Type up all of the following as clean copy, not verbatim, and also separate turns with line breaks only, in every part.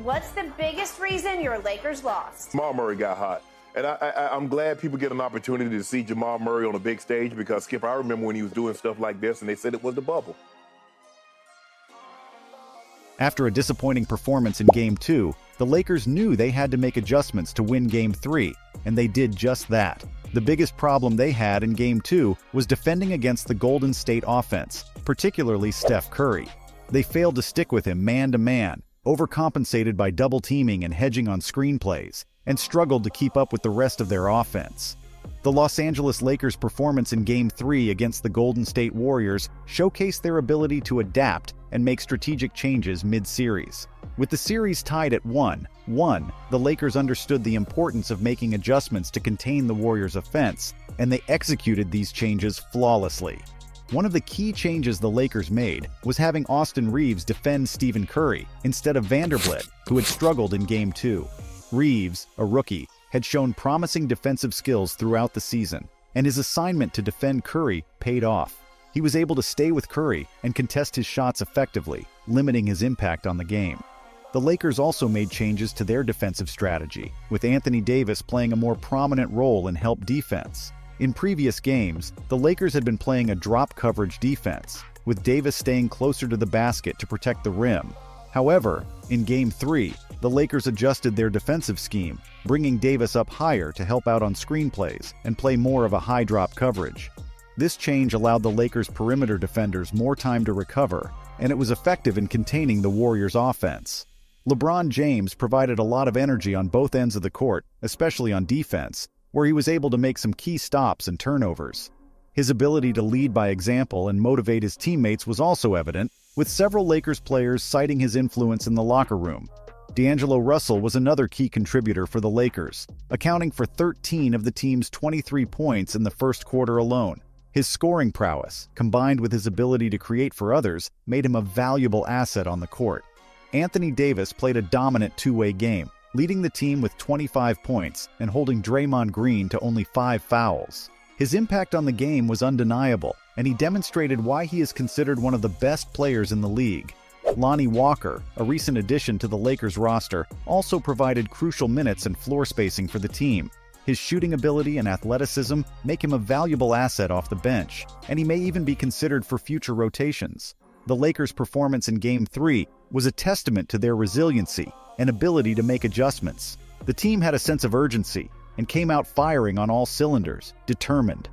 what's the biggest reason your Lakers lost?
Jamal Murray got hot. And I'm glad people get an opportunity to see Jamal Murray on a big stage because, Skip, I remember when he was doing stuff like this and they said it was the bubble.
After a disappointing performance in Game 2, the Lakers knew they had to make adjustments to win Game 3, and they did just that. The biggest problem they had in Game 2 was defending against the Golden State offense, particularly Steph Curry. They failed to stick with him man-to-man, overcompensated by double-teaming and hedging on screenplays, and struggled to keep up with the rest of their offense. The Los Angeles Lakers' performance in Game 3 against the Golden State Warriors showcased their ability to adapt and make strategic changes mid-series. With the series tied at 1-1, the Lakers understood the importance of making adjustments to contain the Warriors' offense, and they executed these changes flawlessly. One of the key changes the Lakers made was having Austin Reeves defend Stephen Curry instead of Vanderbilt, who had struggled in Game 2. Reeves, a rookie, had shown promising defensive skills throughout the season, and his assignment to defend Curry paid off. He was able to stay with Curry and contest his shots effectively, limiting his impact on the game. The Lakers also made changes to their defensive strategy, with Anthony Davis playing a more prominent role in help defense. In previous games, the Lakers had been playing a drop coverage defense, with Davis staying closer to the basket to protect the rim. However, in Game 3, the Lakers adjusted their defensive scheme, bringing Davis up higher to help out on screenplays and play more of a high drop coverage. This change allowed the Lakers' perimeter defenders more time to recover, and it was effective in containing the Warriors' offense. LeBron James provided a lot of energy on both ends of the court, especially on defense, where he was able to make some key stops and turnovers. His ability to lead by example and motivate his teammates was also evident, with several Lakers players citing his influence in the locker room. D'Angelo Russell was another key contributor for the Lakers, accounting for 13 of the team's 23 points in the first quarter alone. His scoring prowess, combined with his ability to create for others, made him a valuable asset on the court. Anthony Davis played a dominant two-way game, leading the team with 25 points and holding Draymond Green to only 5 fouls. His impact on the game was undeniable, and he demonstrated why he is considered one of the best players in the league. Lonnie Walker, a recent addition to the Lakers roster, also provided crucial minutes and floor spacing for the team. His shooting ability and athleticism make him a valuable asset off the bench, and he may even be considered for future rotations. The Lakers' performance in Game 3 was a testament to their resiliency and ability to make adjustments. The team had a sense of urgency and came out firing on all cylinders, determined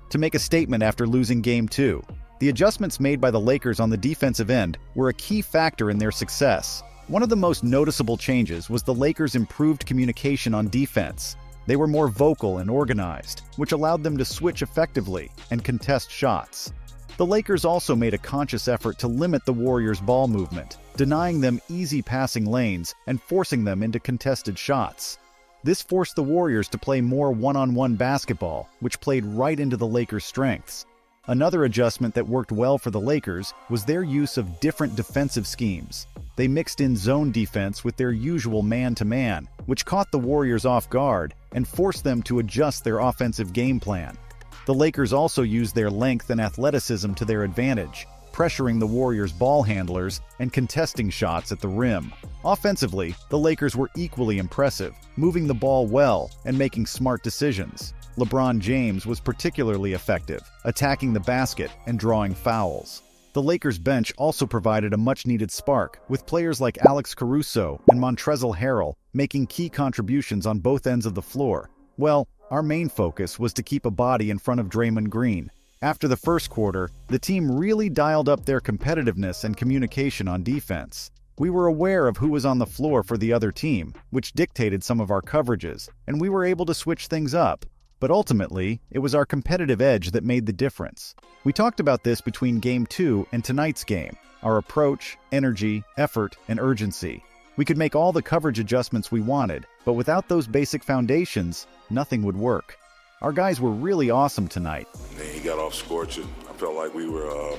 to make a statement after losing Game 2. The adjustments made by the Lakers on the defensive end were a key factor in their success. One of the most noticeable changes was the Lakers' improved communication on defense. They were more vocal and organized, which allowed them to switch effectively and contest shots. The Lakers also made a conscious effort to limit the Warriors' ball movement, denying them easy passing lanes and forcing them into contested shots. This forced the Warriors to play more one-on-one basketball, which played right into the Lakers' strengths. Another adjustment that worked well for the Lakers was their use of different defensive schemes. They mixed in zone defense with their usual man-to-man, which caught the Warriors off guard and forced them to adjust their offensive game plan. The Lakers also used their length and athleticism to their advantage, pressuring the Warriors' ball handlers and contesting shots at the rim. Offensively, the Lakers were equally impressive, moving the ball well and making smart decisions. LeBron James was particularly effective, attacking the basket and drawing fouls. The Lakers' bench also provided a much-needed spark, with players like Alex Caruso and Montrezl Harrell making key contributions on both ends of the floor. Well, our main focus was to keep a body in front of Draymond Green. After the first quarter, the team really dialed up their competitiveness and communication on defense. We were aware of who was on the floor for the other team, which dictated some of our coverages, and we were able to switch things up. But ultimately, it was our competitive edge that made the difference. We talked about this between Game 2 and tonight's game: our approach, energy, effort, and urgency. We could make all the coverage adjustments we wanted, but without those basic foundations, nothing would work. Our guys were really awesome tonight.
And he got off scorching. I felt like we were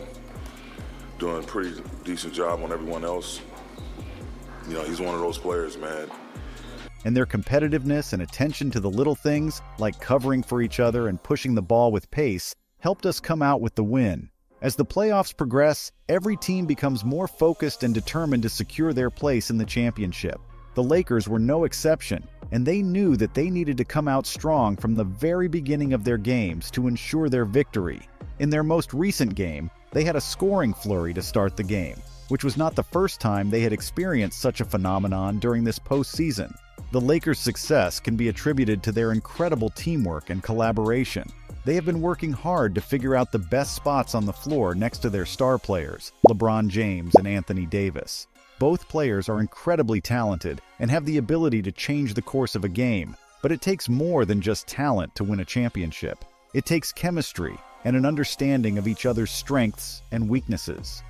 doing a pretty decent job on everyone else. You know, he's one of those players, man.
And their competitiveness and attention to the little things, like covering for each other and pushing the ball with pace, helped us come out with the win. As the playoffs progress, every team becomes more focused and determined to secure their place in the championship. The Lakers were no exception, and they knew that they needed to come out strong from the very beginning of their games to ensure their victory. In their most recent game, they had a scoring flurry to start the game, which was not the first time they had experienced such a phenomenon during this postseason. The Lakers' success can be attributed to their incredible teamwork and collaboration. They have been working hard to figure out the best spots on the floor next to their star players, LeBron James and Anthony Davis. Both players are incredibly talented and have the ability to change the course of a game, but it takes more than just talent to win a championship. It takes chemistry and an understanding of each other's strengths and weaknesses.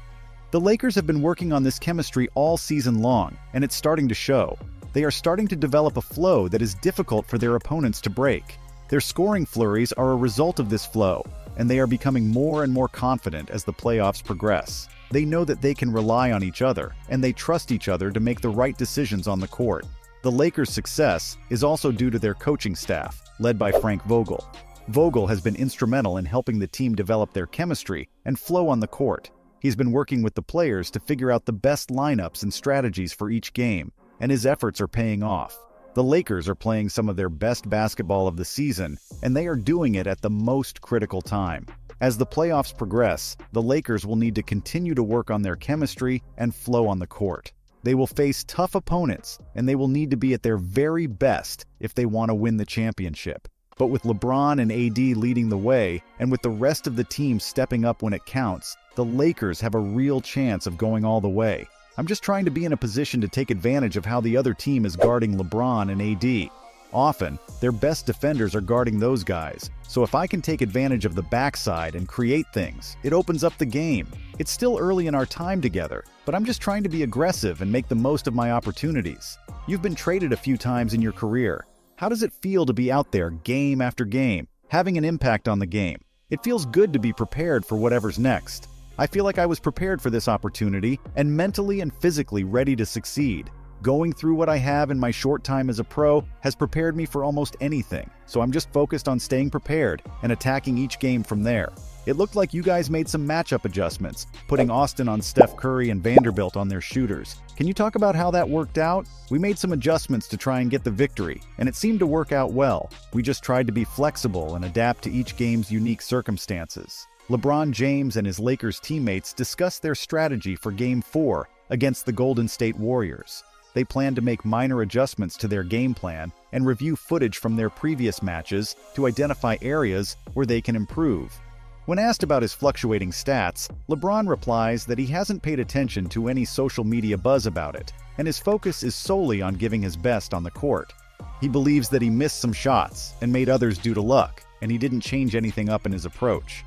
The Lakers have been working on this chemistry all season long, and it's starting to show. They are starting to develop a flow that is difficult for their opponents to break. Their scoring flurries are a result of this flow, and they are becoming more and more confident as the playoffs progress. They know that they can rely on each other, and they trust each other to make the right decisions on the court. The Lakers' success is also due to their coaching staff, led by Frank Vogel. Vogel has been instrumental in helping the team develop their chemistry and flow on the court. He's been working with the players to figure out the best lineups and strategies for each game, and his efforts are paying off. The Lakers are playing some of their best basketball of the season, and they are doing it at the most critical time. As the playoffs progress, the Lakers will need to continue to work on their chemistry and flow on the court. They will face tough opponents, and they will need to be at their very best if they want to win the championship. But with LeBron and AD leading the way, and with the rest of the team stepping up when it counts, the Lakers have a real chance of going all the way. I'm just trying to be in a position to take advantage of how the other team is guarding LeBron and AD. Often, their best defenders are guarding those guys, so if I can take advantage of the backside and create things, it opens up the game. It's still early in our time together, but I'm just trying to be aggressive and make the most of my opportunities. You've been traded a few times in your career. How does it feel to be out there game after game, having an impact on the game? It feels good to be prepared for whatever's next. I feel like I was prepared for this opportunity and mentally and physically ready to succeed. Going through what I have in my short time as a pro has prepared me for almost anything, so I'm just focused on staying prepared and attacking each game from there. It looked like you guys made some matchup adjustments, putting Austin on Steph Curry and Vanderbilt on their shooters. Can you talk about how that worked out? We made some adjustments to try and get the victory, and it seemed to work out well. We just tried to be flexible and adapt to each game's unique circumstances. LeBron James and his Lakers teammates discussed their strategy for Game 4 against the Golden State Warriors. They plan to make minor adjustments to their game plan and review footage from their previous matches to identify areas where they can improve. When asked about his fluctuating stats, LeBron replies that he hasn't paid attention to any social media buzz about it, and his focus is solely on giving his best on the court. He believes that he missed some shots and made others due to luck, and he didn't change anything up in his approach.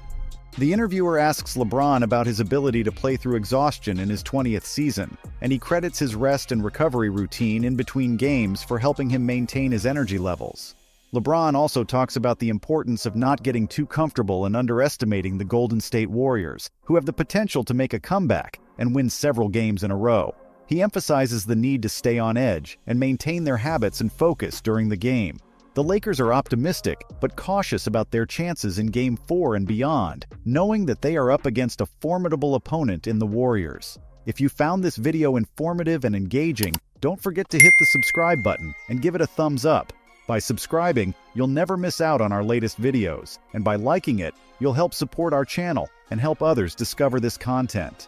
The interviewer asks LeBron about his ability to play through exhaustion in his 20th season, and he credits his rest and recovery routine in between games for helping him maintain his energy levels. LeBron also talks about the importance of not getting too comfortable and underestimating the Golden State Warriors, who have the potential to make a comeback and win several games in a row. He emphasizes the need to stay on edge and maintain their habits and focus during the game. The Lakers are optimistic, but cautious about their chances in Game 4 and beyond, knowing that they are up against a formidable opponent in the Warriors. If you found this video informative and engaging, don't forget to hit the subscribe button and give it a thumbs up. By subscribing, you'll never miss out on our latest videos, and by liking it, you'll help support our channel and help others discover this content.